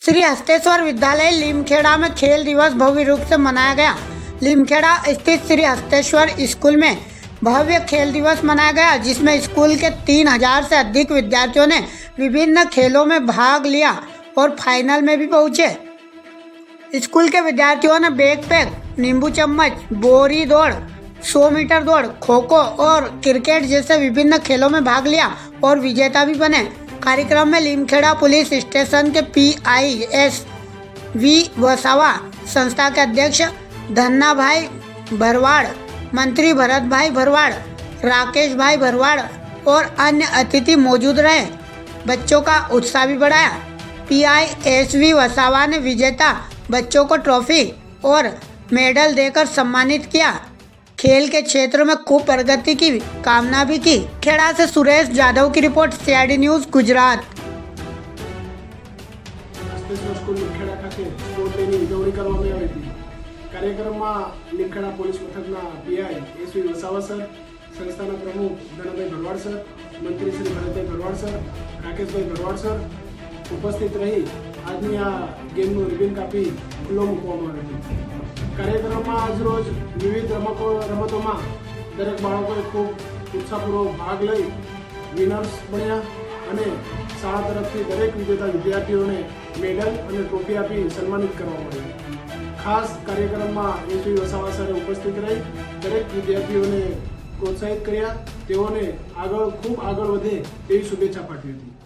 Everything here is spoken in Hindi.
श्री हस्तेश्वर विद्यालय लीमखेड़ा में खेल दिवस भव्य रूप से मनाया गया। लीमखेड़ा स्थित श्री हस्तेश्वर स्कूल में भव्य खेल दिवस मनाया गया, जिसमें स्कूल के 3000 से अधिक विद्यार्थियों ने विभिन्न खेलों में भाग लिया और फाइनल में भी पहुंचे। स्कूल के विद्यार्थियों ने बैग पैक, नींबू चम्मच, बोरी दौड़, 100 मीटर दौड़, खो खो और क्रिकेट जैसे विभिन्न खेलों में भाग लिया और विजेता भी बने। कार्यक्रम में लीमखेड़ा पुलिस स्टेशन के PISV वसावा, संस्था के अध्यक्ष धन्ना भाई भरवाड़, मंत्री भरत भाई भरवाड़, राकेश भाई भरवाड़ और अन्य अतिथि मौजूद रहे। बच्चों का उत्साह भी बढ़ाया। PISV वसावा ने विजेता बच्चों को ट्रॉफी और मेडल देकर सम्मानित किया। खेल के क्षेत्र में खूब प्रगति की कामना भी की। खेड़ा से सुरेश जाधव की रिपोर्ट, CID न्यूज़ गुजरात। कार्यक्रम लीमखेड़ा पुलिस मथकना PISV वसावा सर, संस्थाना प्रमुख धनभाई भरवाड़ सर, मंत्री श्री भरतभाई भरवाड़ सर, राकेशभाई भरवाड़ सर उपस्थित रही આજની આ ગેમનું રિબન કાપી ખુલ્લો મૂકવામાં આવ્યો હતો। કાર્યક્રમમાં આજરોજ વિવિધ રમતોમાં દરેક બાળકોએ ખૂબ ઉત્સાહપૂર્વક ભાગ લઈ વિનર્સ બન્યા અને શાળા તરફથી દરેક વિજેતા વિદ્યાર્થીઓને મેડલ અને ટ્રોફી આપી સન્માનિત કરવામાં આવ્યા। ખાસ કાર્યક્રમમાં SV વસાવા સરે ઉપસ્થિત રહી દરેક વિદ્યાર્થીઓને પ્રોત્સાહિત કર્યા, તેઓને ખૂબ આગળ વધે તેવી શુભેચ્છા પાઠવી હતી।